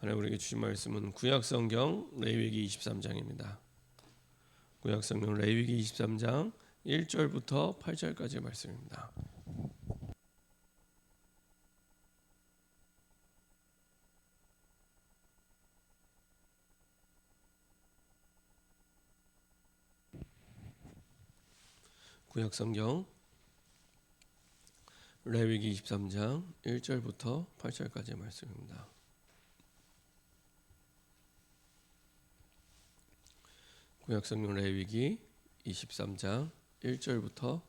하나님 우리에게 주신 말씀은 구약성경 레위기 23장입니다. 구약성경 레위기 23장 1절부터 8절까지의 말씀입니다. 구약성경 레위기 23장 1절부터 8절까지의 말씀입니다. 구약성경 레위기 23장 1절부터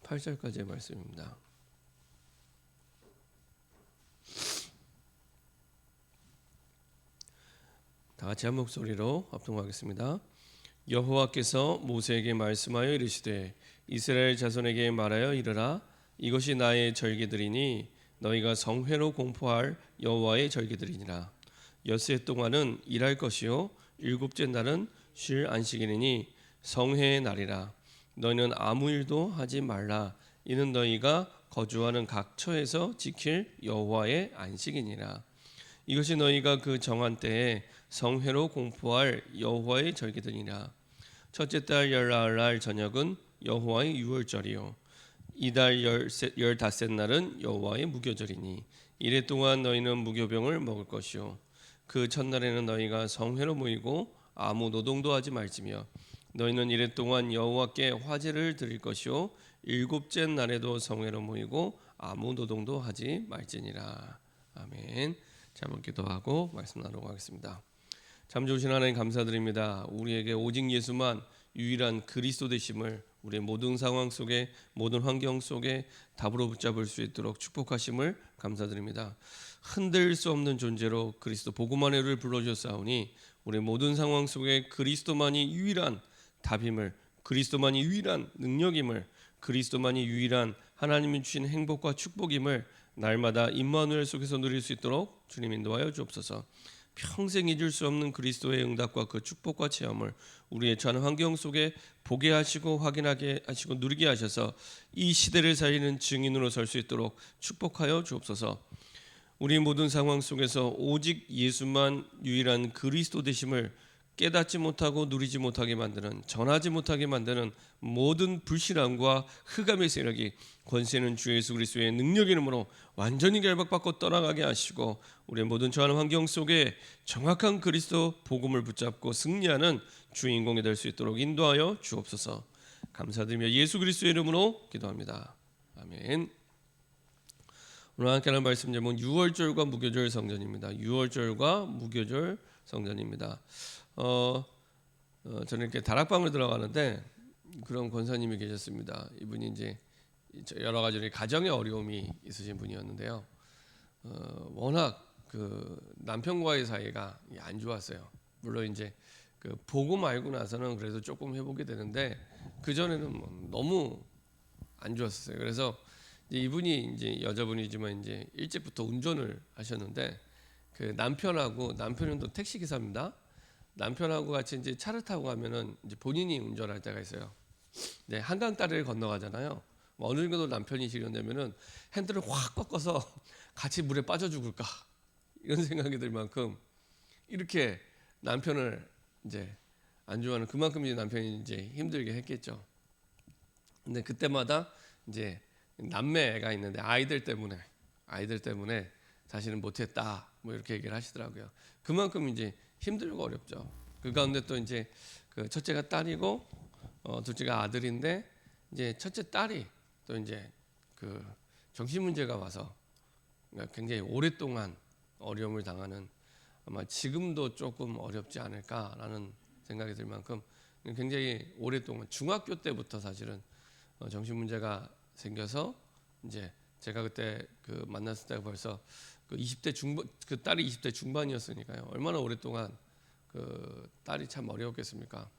8절까지의 말씀입니다. 다 같이 한 목소리로 합동하겠습니다. 여호와께서 모세에게 말씀하여 이르시되 이스라엘 자손에게 말하여 이르라. 이것이 나의 절기들이니 너희가 성회로 공포할 여호와의 절기들이니라. 엿새 동안은 일할 것이요 일곱째 날은 쉴 안식일이니 성회의 날이라. 너희는 아무 일도 하지 말라. 이는 너희가 거주하는 각 처에서 지킬 여호와의 안식이니라. 이것이 너희가 그 정한 때에 성회로 공포할 여호와의 절기들이니라. 첫째 달 열나흘날 저녁은 여호와의 유월절이요 이달 15날은 여호와의 무교절이니 이래 동안 너희는 무교병을 먹을 것이요 그 첫날에는 너희가 성회로 모이고 아무 노동도 하지 말지며 너희는 이래 동안 여호와께 화제를 드릴 것이요 일곱째 날에도 성회로 모이고 아무 노동도 하지 말지니라. 아멘. 자, 한번 기도하고 말씀 나누고 하겠습니다. 참 좋으신 하나님 감사드립니다. 우리에게 오직 예수만 유일한 그리스도 되심을 우리의 모든 상황 속에 모든 환경 속에 답으로 붙잡을 수 있도록 축복하심을 감사드립니다. 흔들 수 없는 존재로 그리스도 복음 안에를 불러주셨사오니 우리의 모든 상황 속에 그리스도만이 유일한 답임을, 그리스도만이 유일한 능력임을, 그리스도만이 유일한 하나님이 주신 행복과 축복임을 날마다 임마누엘 속에서 누릴 수 있도록 주님 인도하여 주옵소서. 평생 잊을 수 없는 그리스도의 응답과 그 축복과 체험을 우리의 처한 환경 속에 보게 하시고 확인하게 하시고 누리게 하셔서 이 시대를 살리는 증인으로 설 수 있도록 축복하여 주옵소서. 우리 모든 상황 속에서 오직 예수만 유일한 그리스도 되심을 깨닫지 못하고 누리지 못하게 만드는, 전하지 못하게 만드는 모든 불신앙과 흑암의 세력이 권세는 주 예수 그리스도의 능력 이름으로 완전히 결박받고 떠나가게 하시고 우리의 모든 처한 환경 속에 정확한 그리스도 복음을 붙잡고 승리하는 주인공이 될 수 있도록 인도하여 주옵소서. 감사드리며 예수 그리스도의 이름으로 기도합니다. 아멘. 오늘 함께 하는 말씀 제목은 유월절과 무교절 성전입니다. 유월절과 무교절 성전입니다. 저는 이렇게 다락방을 들어가는데 그런 권사님이 계셨습니다. 이분이 이제 여러 가지 가정의 어려움이 있으신 분이었는데요. 워낙 그 남편과의 사이가 안 좋았어요. 물론 이제 그 보고 알고 나서는 그래도 조금 회복이 되는데 그 전에는 뭐 너무 안 좋았어요. 그래서 이분이 이제 여자분이지만 이제 일찍부터 운전을 하셨는데 그 남편은 또 택시 기사입니다. 남편하고 같이 이제 차를 타고 가면은 이제 본인이 운전할 때가 있어요. 네, 한강 다리를 건너가잖아요. 어느 정도 남편이 지련되면은 핸들을 확 꺾어서 같이 물에 빠져 죽을까 이런 생각이 들 만큼 이렇게 남편을 이제 안 좋아하는 그만큼 이제 남편이 이제 힘들게 했겠죠. 근데 그때마다 이제 남매가 있는데 아이들 때문에 자신은 못했다 뭐 이렇게 얘기를 하시더라고요. 그만큼 이제 힘들고 어렵죠. 그 가운데 또 이제 그 첫째가 딸이고 둘째가 아들인데 이제 첫째 딸이 또 이제 그 정신 문제가 와서 굉장히 오랫동안 어려움을 당하는 아마 지금도 조금 어렵지 않을까라는 생각이 들 만큼 굉장히 오랫동안 중학교 때부터 사실은 정신 문제가 생겨서 이제 제가 그때 그 만났을 때가 벌써 그 20대 중반, 그 딸이 20대 중반이었으니까요. 얼마나 오랫동안 그 딸이 참 어려웠겠습니까?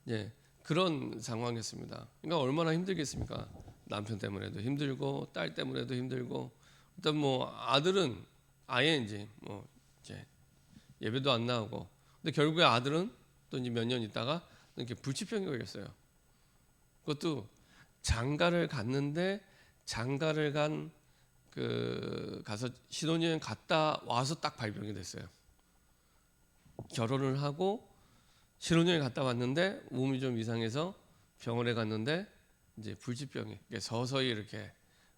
예, 그런 상황이었습니다. 그러니까 얼마나 힘들겠습니까? 남편 때문에도 힘들고 딸 때문에도 힘들고 일단 뭐 아들은 아예 이제 뭐 이제 예배도 안 나오고 근데 결국에 아들은 또 이제 몇 년 있다가 이렇게 불치병이 걸렸어요. 그것도 장가를 갔는데 장가를 간 가서 신혼여행 갔다 와서 딱 발병이 됐어요. 결혼을 하고 신혼여행 갔다 왔는데 몸이 좀 이상해서 병원에 갔는데 이제 불치병이 서서히 이렇게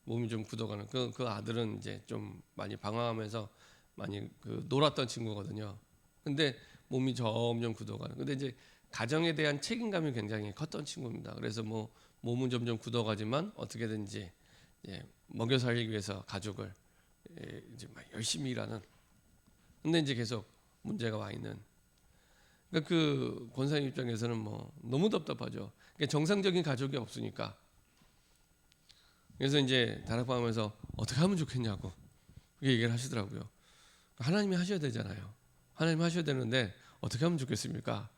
몸이 좀 굳어가는 그 아들은 이제 좀 많이 방황하면서 많이 놀았던 친구거든요. 근데 몸이 점점 굳어가는. 근데 이제 가정에 대한 책임감이 굉장히 컸던 친구입니다. 그래서 뭐 몸은 점점 굳어가지만 어떻게든지 먹여 살리기 위해서 가족을 이제 막 열심히 일하는. 근데 이제 계속 문제가 와 있는. 그러니까 그 권사님 입장에서는 뭐 너무 답답하죠. 그러니까 정상적인 가족이 없으니까. 그래서 이제 다락방하면서 어떻게 하면 좋겠냐고 그렇게 얘기를 하시더라고요. 하나님이 하셔야 되잖아요. 하나님 하셔야 되는데 어떻게 하면 좋겠습니까?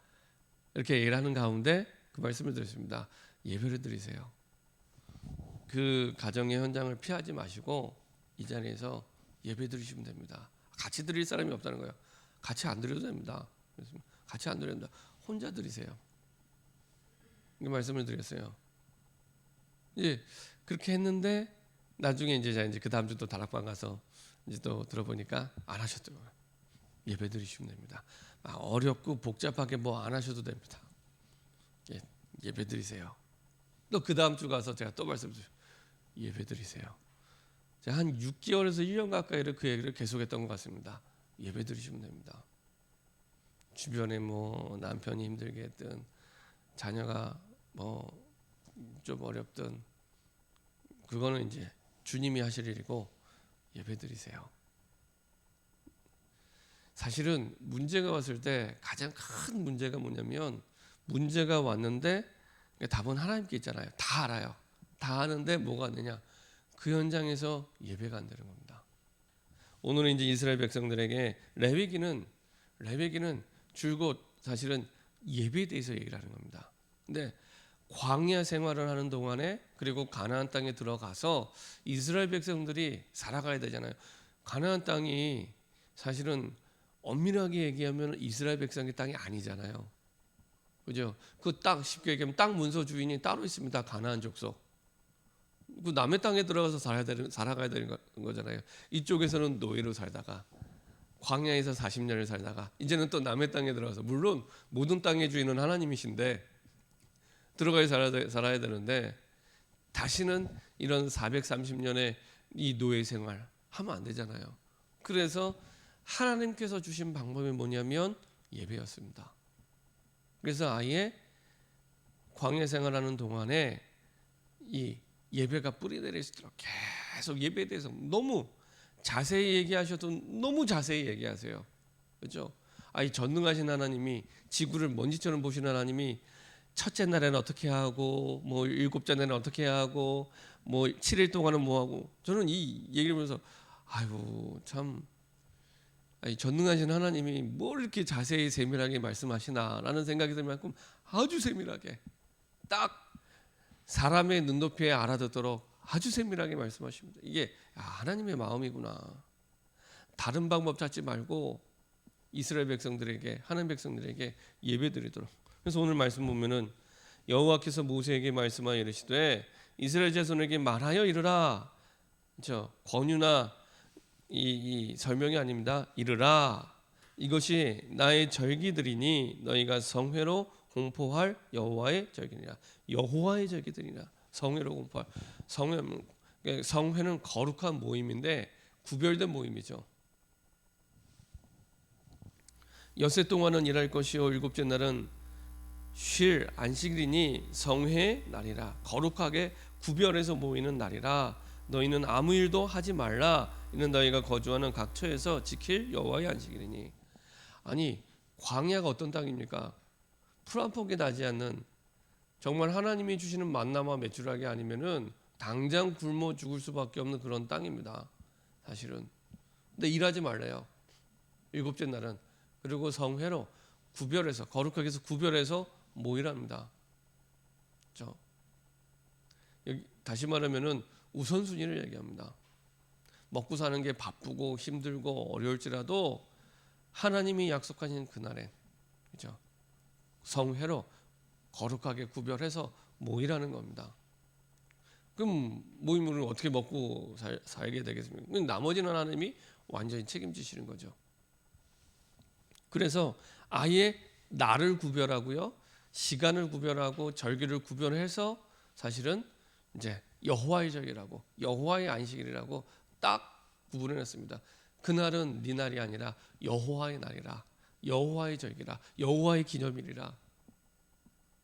이렇게 얘기를 하는 가운데 그 말씀을 드렸습니다. 예배를 드리세요. 그 가정의 현장을 피하지 마시고 이 자리에서 예배 드리시면 됩니다. 같이 드릴 사람이 없다는 거예요. 같이 안 드려도 됩니다. 같이 안 드려도 됩니다. 혼자 드리세요. 이 말씀을 드렸어요. 예, 그렇게 했는데 나중에 이제 그 다음 주 또 다락방 가서 이제 또 들어보니까 안 하셨더라고요. 예배 드리시면 됩니다. 어렵고 복잡하게 뭐 안 하셔도 됩니다. 예배 드리세요. 또 그 다음 주 가서 제가 또 말씀드려요. 예배 드리세요. 제가 한 6개월에서 1년 가까이를 그 얘기를 계속했던 것 같습니다. 예배 드리시면 됩니다. 주변에 뭐 남편이 힘들게 했든 자녀가 뭐 좀 어렵든 그거는 이제 주님이 하실 일이고 예배 드리세요. 사실은 문제가 왔을 때 가장 큰 문제가 뭐냐면 문제가 왔는데 답은 하나님께 있잖아요. 다 알아요. 다 아는데 뭐가 안 되냐? 그 현장에서 예배가 안 되는 겁니다. 오늘은 이제 이스라엘 백성들에게 레위기는 줄곧 사실은 예배에 대해서 얘기를 하는 겁니다. 근데 광야 생활을 하는 동안에 그리고 가나안 땅에 들어가서 이스라엘 백성들이 살아가야 되잖아요. 가나안 땅이 사실은 엄밀하게 얘기하면 이스라엘 백성의 땅이 아니잖아요. 그죠? 그 땅 쉽게 얘기하면 땅 문서 주인이 따로 있습니다. 가나안 족속. 그 남의 땅에 들어가서 살아가야 되는 거잖아요. 이쪽에서는 노예로 살다가 광야에서 40년을 살다가 이제는 또 남의 땅에 들어가서 물론 모든 땅의 주인은 하나님이신데 들어가야 살아야 되는데 다시는 이런 430년의 이 노예 생활 하면 안 되잖아요. 그래서 하나님께서 주신 방법이 뭐냐면 예배였습니다. 그래서 아예 광야 생활하는 동안에 이 예배가 뿌리내릴 수 있도록 계속 예배에 대해서 너무 자세히 얘기하셔도 너무 자세히 얘기하세요. 그렇죠? 이 전능하신 하나님이 지구를 먼지처럼 보시는 하나님이 첫째 날에는 어떻게 하고 뭐 일곱째 날에는 어떻게 하고 뭐 7일 동안은 뭐 하고 저는 이 얘기를 보면서 아이고 참 전능하신 하나님이 뭘 이렇게 자세히 세밀하게 말씀하시나라는 생각이 들 만큼 아주 세밀하게 딱 사람의 눈높이에 알아듣도록 아주 세밀하게 말씀하십니다. 이게 하나님의 마음이구나. 다른 방법 찾지 말고 이스라엘 백성들에게 하나님 백성들에게 예배드리도록. 그래서 오늘 말씀 보면은 여호와께서 모세에게 말씀하여 이르시되 이스라엘 자손에게 말하여 이르라. 저 권유나 이 설명이 아닙니다. 이르라. 이것이 나의 절기들이니 너희가 성회로 공포할 여호와의 절기니라. 여호와의 절기들이라. 성회로 공포할. 성회는 거룩한 모임인데 구별된 모임이죠. 엿새 동안은 일할 것이요 일곱째 날은 쉴 안식일이니 성회의 날이라. 거룩하게 구별해서 모이는 날이라. 너희는 아무 일도 하지 말라. 이는 너희가 거주하는 각 처에서 지킬 여호와의 안식일이니. 아니 광야가 어떤 땅입니까? 풀 한 폭이 나지 않는 정말 하나님이 주시는 만나와 메추라기 아니면은 당장 굶어 죽을 수밖에 없는 그런 땅입니다. 사실은. 근데 일하지 말래요. 일곱째 날은. 그리고 성회로 구별해서 거룩하게 해서 구별해서 모이랍니다. 그렇죠? 여기 다시 말하면은 우선순위를 얘기합니다. 먹고 사는 게 바쁘고 힘들고 어려울지라도 하나님이 약속하신 그날에 그렇죠? 성회로 거룩하게 구별해서 모이라는 겁니다. 그럼 모임을 어떻게 먹고 살게 되겠습니까? 그럼 나머지는 하나님이 완전히 책임지시는 거죠. 그래서 아예 날을 구별하고요, 시간을 구별하고 절기를 구별해서 사실은 이제 여호와의 절기라고, 여호와의 안식일이라고 딱 구분해놨습니다. 그날은 네 날이 아니라 여호와의 날이라, 여호와의 절기라, 여호와의 기념일이라.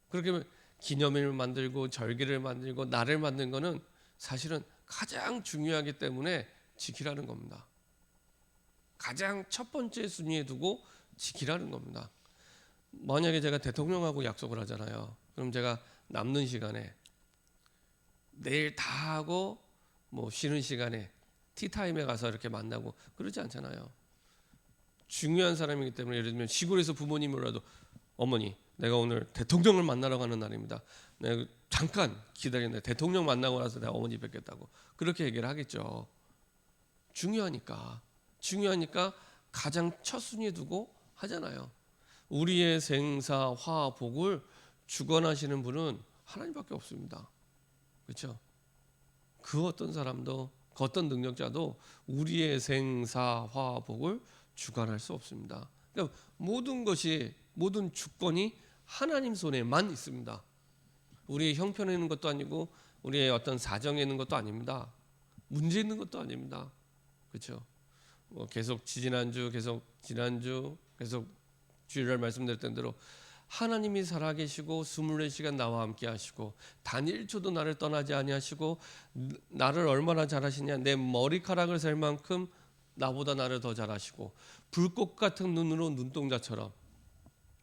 그렇게 기념일을 만들고 절기를 만들고 날을 만든 거는 사실은 가장 중요하기 때문에 지키라는 겁니다. 가장 첫 번째 순위에 두고 지키라는 겁니다. 만약에 제가 대통령하고 약속을 하잖아요. 그럼 제가 남는 시간에 내일 다 하고 뭐 쉬는 시간에 티타임에 가서 이렇게 만나고 그러지 않잖아요. 중요한 사람이기 때문에, 예를 들면 시골에서 부모님이라도 어머니, 내가 오늘 대통령을 만나러 가는 날입니다. 내가 잠깐 기다리는데 대통령 만나고 나서 내가 어머니 뵙겠다고 그렇게 얘기를 하겠죠. 중요하니까 가장 첫 순위에 두고 하잖아요. 우리의 생사 화복을 주관하시는 분은 하나님밖에 없습니다. 그렇죠? 그 어떤 사람도, 그 어떤 능력자도 우리의 생사 화복을 주관할 수 없습니다. 그러니까 모든 주권이 하나님 손에만 있습니다. 우리의 형편에 있는 것도 아니고 우리의 어떤 사정에 있는 것도 아닙니다. 문제 있는 것도 아닙니다. 그렇죠? 계속 지난주 계속 주일날 말씀드렸던 대로 하나님이 살아계시고 24시간 나와 함께 하시고 단 1초도 나를 떠나지 아니하시고 나를 얼마나 잘하시냐, 내 머리카락을 셀 만큼 나보다 나를 더 잘하시고 불꽃 같은 눈으로 눈동자처럼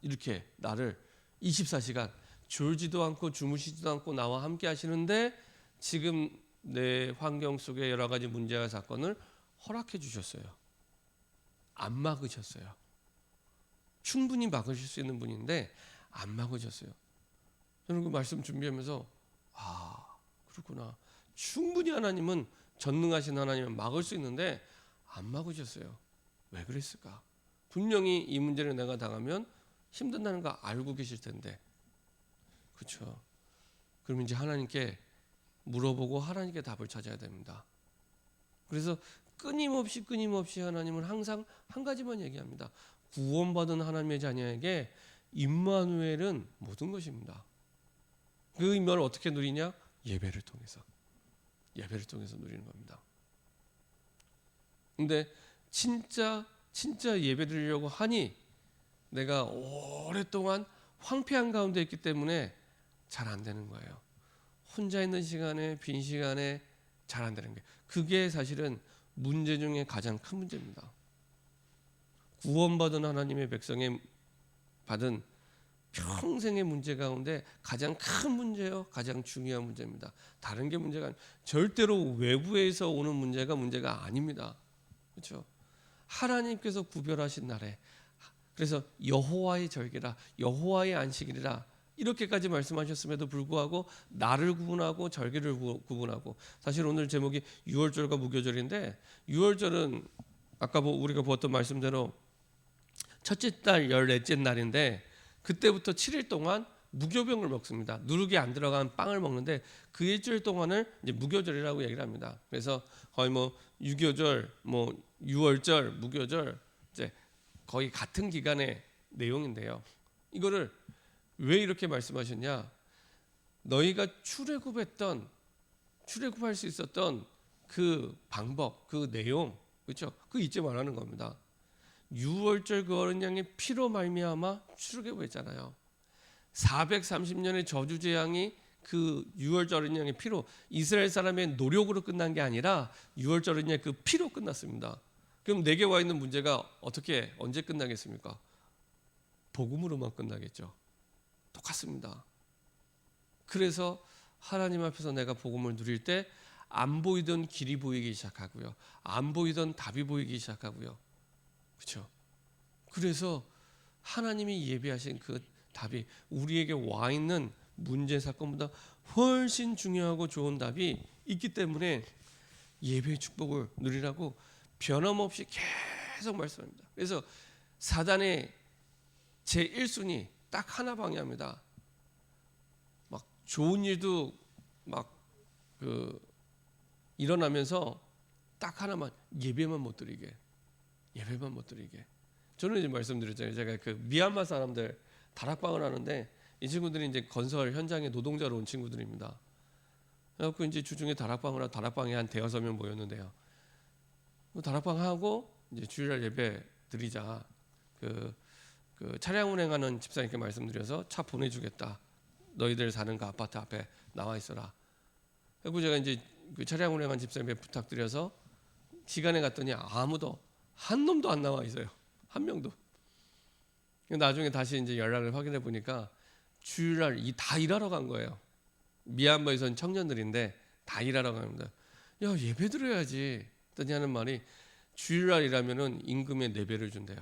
이렇게 나를 24시간 졸지도 않고 주무시지도 않고 나와 함께 하시는데 지금 내 환경 속에 여러 가지 문제와 사건을 허락해 주셨어요. 안 막으셨어요. 충분히 막으실 수 있는 분인데 안 막으셨어요. 저는 그 말씀 준비하면서 그렇구나. 충분히 하나님은, 전능하신 하나님은 막을 수 있는데 안 막으셨어요. 왜 그랬을까? 분명히 이 문제를 내가 당하면 힘든다는 거 알고 계실 텐데. 그렇죠? 그럼 이제 하나님께 물어보고 하나님께 답을 찾아야 됩니다. 그래서 끊임없이 하나님은 항상 한 가지만 얘기합니다. 구원받은 하나님의 자녀에게 임마누엘은 모든 것입니다. 그 임마를 어떻게 누리냐? 예배를 통해서 누리는 겁니다. 근데 진짜 예배 드리려고 하니 내가 오랫동안 황폐한 가운데 있기 때문에 잘 안 되는 거예요. 혼자 있는 시간에, 빈 시간에 잘 안 되는 게, 그게 사실은 문제 중에 가장 큰 문제입니다. 구원받은 하나님의 백성이 받은 평생의 문제 가운데 가장 큰 문제요, 가장 중요한 문제입니다. 다른 게 문제가 아니에요. 절대로 외부에서 오는 문제가 아닙니다. 그렇죠? 하나님께서 구별하신 날에, 그래서 여호와의 절기라, 여호와의 안식일이라 이렇게까지 말씀하셨음에도 불구하고 날을 구분하고 절기를 구분하고, 사실 오늘 제목이 유월절과 무교절인데, 유월절은 아까 우리가 보았던 말씀대로 첫째 달 14째 날인데 그때부터 7일 동안 무교병을 먹습니다. 누룩이 안 들어간 빵을 먹는데 그 일주일 동안을 이제 무교절이라고 얘기를 합니다. 그래서 거의 유교절, 유월절, 무교절 이제 거의 같은 기간의 내용인데요. 이거를 왜 이렇게 말씀하셨냐? 너희가 출애굽할 수 있었던 그 방법, 그 내용, 그렇죠? 그 잊지 말라는 겁니다. 유월절 그 어린 양의 피로 말미암아 출애굽했잖아요. 430년의 저주 재앙이 그 유월절 어린 양의 피로, 이스라엘 사람의 노력으로 끝난 게 아니라 유월절 어린 양의 그 피로 끝났습니다. 그럼 내게 와 있는 문제가 언제 끝나겠습니까? 복음으로만 끝나겠죠. 똑같습니다. 그래서 하나님 앞에서 내가 복음을 누릴 때 안 보이던 길이 보이기 시작하고요, 안 보이던 답이 보이기 시작하고요. 그렇죠? 그래서 하나님이 예비하신 그 답이 우리에게 와 있는 문제 사건보다 훨씬 중요하고 좋은 답이 있기 때문에 예배의 축복을 누리라고 변함없이 계속 말씀합니다. 그래서 사단의 제1순위 딱 하나 방해합니다. 막 좋은 일도 막 그 일어나면서 딱 하나만 예배만 못 드리게. 저는 이제 말씀드렸잖아요. 제가 그 미얀마 사람들 다락방을 하는데 이 친구들이 이제 건설 현장에 노동자로 온 친구들입니다. 그래서 이제 주중에 다락방을 하고 다락방에 한 대여섯 명 모였는데요. 다락방 하고 이제 주일날 예배 드리자. 그 차량 운행하는 집사님께 말씀드려서 차 보내주겠다. 너희들 사는 그 아파트 앞에 나와 있어라. 그리고 제가 이제 그 차량 운행한 집사님께 부탁드려서 시간에 갔더니 아무도 한 놈도 안 나와 있어요. 한 명도. 나중에 다시 이제 연락을 확인해 보니까 주일날 다 일하러 간 거예요. 미얀마에선 청년들인데 다 일하러 갑니다. 야, 예배 드려야지. 했더니 하는 말이 주일날 일하면은 임금의 4배를 준대요.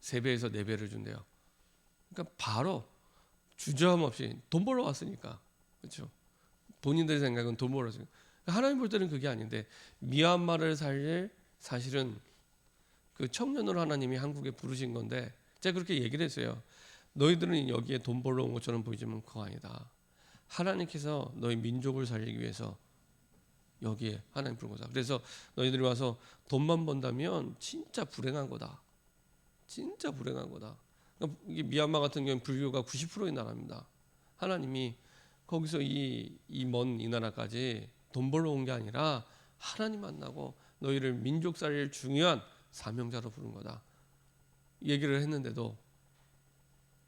3배에서 4배를 준대요. 그러니까 바로 주저함없이 돈 벌러 왔으니까. 그렇죠? 본인들 생각은 돈 벌러 왔으니까. 하나님 볼 때는 그게 아닌데 미얀마를 살릴 사실은 그 청년으로 하나님이 한국에 부르신 건데 제가 그렇게 얘기를 했어요. 너희들은 여기에 돈 벌러 온 것처럼 보이지만 그거 아니다. 하나님께서 너희 민족을 살리기 위해서 여기에 하나님 부른 거다. 그래서 너희들이 와서 돈만 번다면 진짜 불행한 거다. 진짜 불행한 거다. 그러니까 이게 미얀마 같은 경우는 불교가 90%의 나라입니다. 하나님이 거기서 이 먼 이 나라까지 돈 벌러 온 게 아니라 하나님 만나고 너희를 민족 살릴 중요한 사명자로 부른 거다. 얘기를 했는데도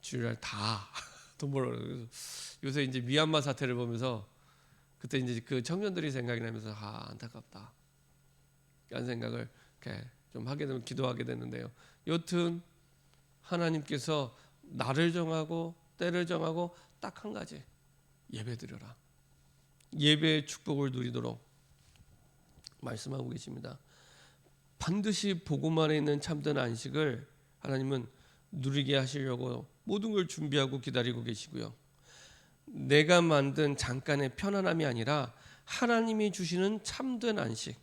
주일날 다 돈 벌러. 그래서 요새 이제 미얀마 사태를 보면서 그때 이제 그 청년들이 생각이 나면서 안타깝다. 이런 생각을 이렇게 좀 하게 되면 기도하게 되는데요. 여튼 하나님께서 날을 정하고 때를 정하고 딱 한 가지 예배드려라. 예배의 축복을 누리도록 말씀하고 계십니다. 반드시 복음 안에 있는 참된 안식을 하나님은 누리게 하시려고 모든 걸 준비하고 기다리고 계시고요. 내가 만든 잠깐의 편안함이 아니라 하나님이 주시는 참된 안식.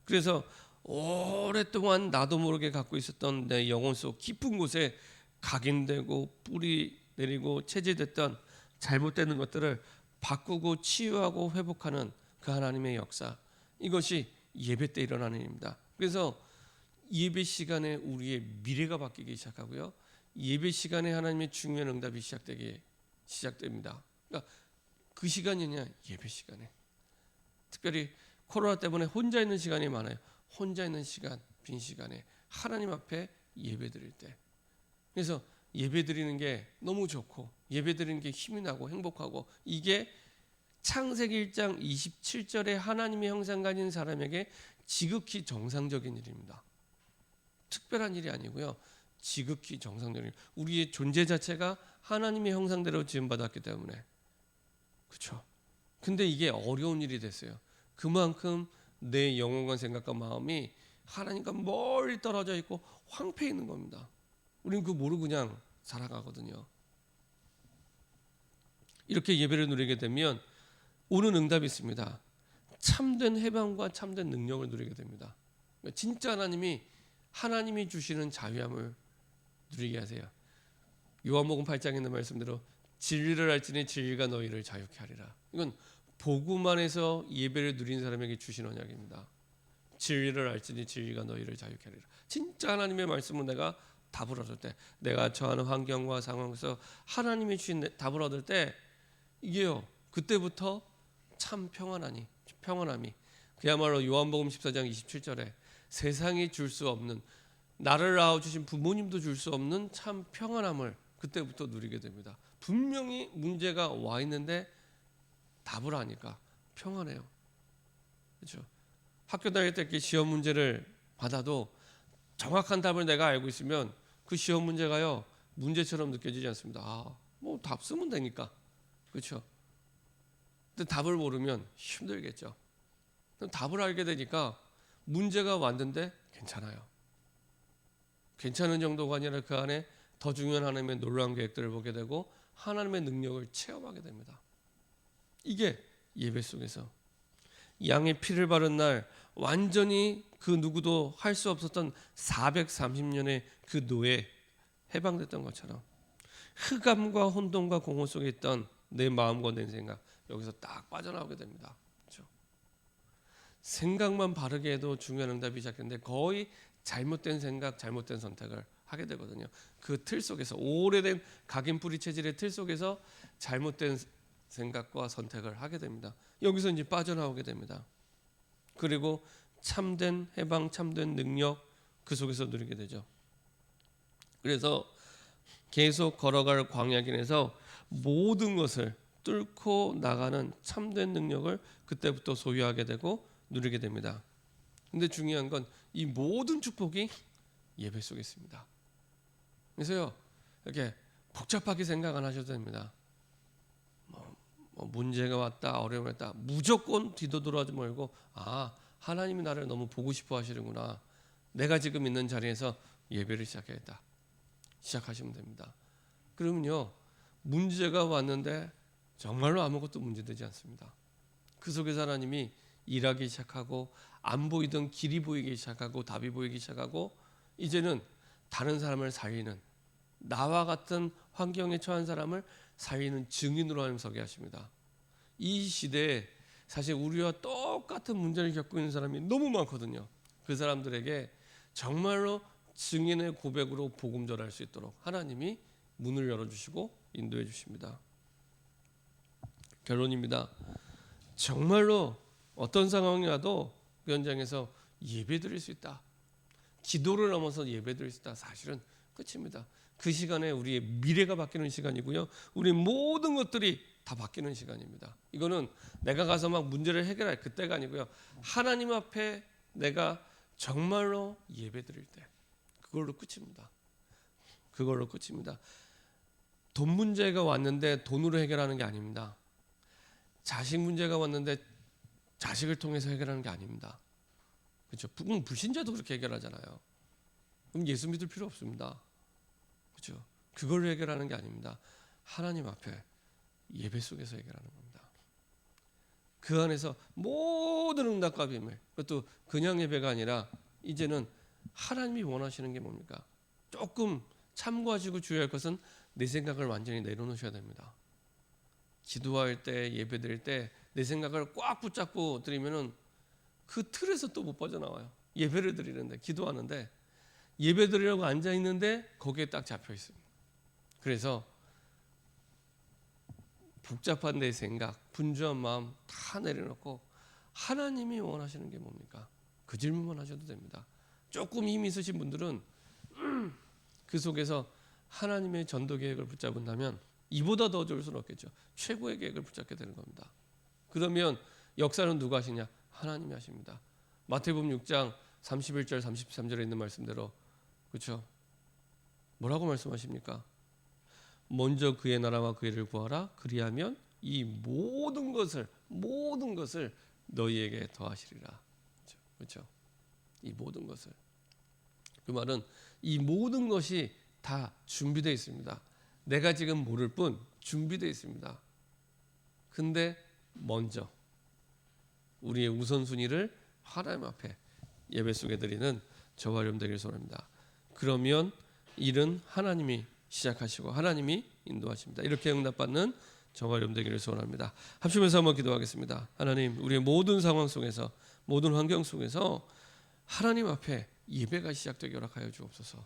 그래서 오랫동안 나도 모르게 갖고 있었던 내 영혼 속 깊은 곳에 각인되고 뿌리 내리고 체질됐던 잘못되는 것들을 바꾸고 치유하고 회복하는 그 하나님의 역사. 이것이 예배 때 일어나는 일입니다. 그래서 예배 시간에 우리의 미래가 바뀌기 시작하고요. 예배 시간에 하나님의 중요한 응답이 시작됩니다. 그러니까 그 시간이냐? 예배 시간에. 특별히 코로나 때문에 혼자 있는 시간이 많아요. 혼자 있는 시간, 빈 시간에 하나님 앞에 예배 드릴 때. 그래서 예배 드리는 게 너무 좋고 예배 드리는 게 힘이 나고 행복하고 이게 창세기 1장 27절에 하나님의 형상 가진 사람에게 지극히 정상적인 일입니다. 특별한 일이 아니고요. 지극히 정상적인 일. 우리의 존재 자체가 하나님의 형상대로 지음받았기 때문에. 그렇죠. 근데 이게 어려운 일이 됐어요. 그만큼 내 영혼과 생각과 마음이 하나님과 멀리 떨어져 있고 황폐해 있는 겁니다. 우리는 그거 모르고 그냥 살아가거든요. 이렇게 예배를 누리게 되면 오는 응답이 있습니다. 참된 해방과 참된 능력을 누리게 됩니다. 진짜 하나님이 주시는 자유함을 누리게 하세요. 요한복음 8장에 있는 말씀대로 진리를 알지니 진리가 너희를 자유케 하리라. 이건 복음 안에서 예배를 누린 사람에게 주신 언약입니다. 진리를 알지니 진리가 너희를 자유케 하리라. 진짜 하나님의 말씀을 내가 답을 얻을 때, 내가 처하는 환경과 상황에서 하나님이 주신 답을 얻을 때 이게요. 그때부터 참 평안함이 그야말로 요한복음 14장 27절에 세상이 줄 수 없는, 나를 낳아주신 부모님도 줄 수 없는 참 평안함을 그때부터 누리게 됩니다. 분명히 문제가 와 있는데 답을 아니까 평안해요. 그렇죠? 학교 다닐 때 시험 문제를 받아도 정확한 답을 내가 알고 있으면 그 시험 문제가요 문제처럼 느껴지지 않습니다. 뭐 답 쓰면 되니까. 그렇죠? 근데 답을 모르면 힘들겠죠. 그럼 답을 알게 되니까 문제가 왔는데 괜찮아요. 괜찮은 정도가 아니라 그 안에 더 중요한 하나님의 놀라운 계획들을 보게 되고 하나님의 능력을 체험하게 됩니다. 이게 예배 속에서 양의 피를 바른 날 완전히 그 누구도 할 수 없었던 430년의 그 노예 해방됐던 것처럼 흑암과 혼돈과 공허 속에 있던 내 마음과 내 생각 여기서 딱 빠져나오게 됩니다. 그렇죠? 생각만 바르게 해도 중요한 응답이 시작되는데 거의 잘못된 생각, 잘못된 선택을 하게 되거든요. 그 틀 속에서 오래된 각인뿌리 체질의 틀 속에서 잘못된 생각과 선택을 하게 됩니다. 여기서 이제 빠져나오게 됩니다. 그리고 참된 해방, 참된 능력 그 속에서 누리게 되죠. 그래서 계속 걸어갈 광야길에서 모든 것을 뚫고 나가는 참된 능력을 그때부터 소유하게 되고 누리게 됩니다. 근데 중요한 건 이 모든 축복이 예배 속에 있습니다. 그래서요, 이렇게 복잡하게 생각 안 하셔도 됩니다. 문제가 왔다, 어려움이 왔다, 무조건 뒤돌아지 말고, 하나님이 나를 너무 보고 싶어 하시는구나. 내가 지금 있는 자리에서 예배를 시작해야겠다. 시작하시면 됩니다. 그러면요, 문제가 왔는데 정말로 아무것도 문제되지 않습니다. 그 속에서 하나님이 일하기 시작하고 안 보이던 길이 보이기 시작하고 답이 보이기 시작하고 이제는 다른 사람을 살리는, 나와 같은 환경에 처한 사람을 살리는 증인으로 하나님 서게 하십니다. 이 시대에 사실 우리와 똑같은 문제를 겪고 있는 사람이 너무 많거든요. 그 사람들에게 정말로 증인의 고백으로 복음 전할 수 있도록 하나님이 문을 열어주시고 인도해 주십니다. 결론입니다. 정말로 어떤 상황이 와도 그 현장에서 예배드릴 수 있다. 기도를 넘어서 예배드릴 수 있다. 사실은 끝입니다. 그 시간에 우리의 미래가 바뀌는 시간이고요. 우리 모든 것들이 다 바뀌는 시간입니다. 이거는 내가 가서 막 문제를 해결할 그때가 아니고요. 하나님 앞에 내가 정말로 예배드릴 때 그걸로 끝입니다. 그걸로 끝입니다. 돈 문제가 왔는데 돈으로 해결하는 게 아닙니다. 자식 문제가 왔는데 자식을 통해서 해결하는 게 아닙니다. 그렇죠? 불신자도 그렇게 해결하잖아요. 그럼 예수 믿을 필요 없습니다. 그렇죠? 그걸로 해결하는 게 아닙니다. 하나님 앞에 예배 속에서 해결하는 겁니다. 그 안에서 모든 응답과 비밀, 그것도 그냥 예배가 아니라 이제는 하나님이 원하시는 게 뭡니까? 조금 참고하시고 주의할 것은 내 생각을 완전히 내려놓으셔야 됩니다. 기도할 때, 예배드릴 때 내 생각을 꽉 붙잡고 드리면은 그 틀에서 또 못 빠져나와요. 예배를 드리는데, 기도하는데 예배 드리려고 앉아 있는데 거기에 딱 잡혀 있습니다. 그래서 복잡한 내 생각, 분주한 마음 다 내려놓고 하나님이 원하시는 게 뭡니까? 그 질문만 하셔도 됩니다. 조금 힘이 있으신 분들은 그 속에서 하나님의 전도 계획을 붙잡은다면 이보다 더 좋을 수는 없겠죠. 최고의 계획을 붙잡게 되는 겁니다. 그러면 역사는 누가 하시냐? 하나님이 하십니다. 마태복음 6장 31절 33절에 있는 말씀대로, 그렇죠? 뭐라고 말씀하십니까? 먼저 그의 나라와 그의 일을 구하라. 그리하면 이 모든 것을 너희에게 더하시리라. 그렇죠? 이 모든 것을. 그 말은 이 모든 것이 다 준비되어 있습니다. 내가 지금 모를 뿐 준비되어 있습니다. 근데 먼저 우리의 우선순위를 하나님 앞에 예배 속에 드리는 저와 여러분 되길 소원합니다. 그러면 일은 하나님이 시작하시고 하나님이 인도하십니다. 이렇게 응답받는 저와 여러분 되기를 소원합니다. 합심해서 한번 기도하겠습니다. 하나님, 우리의 모든 상황 속에서, 모든 환경 속에서 하나님 앞에 예배가 시작되게 허락하여 주옵소서.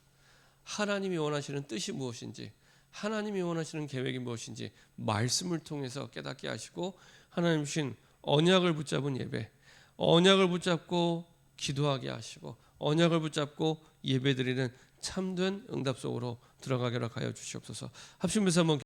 하나님이 원하시는 뜻이 무엇인지, 하나님이 원하시는 계획이 무엇인지 말씀을 통해서 깨닫게 하시고 하나님 주신 언약을 붙잡은 예배, 언약을 붙잡고 기도하게 하시고 언약을 붙잡고 예배드리는 참된 응답 속으로 들어가게 허락하여 주시옵소서. 합심해서 한번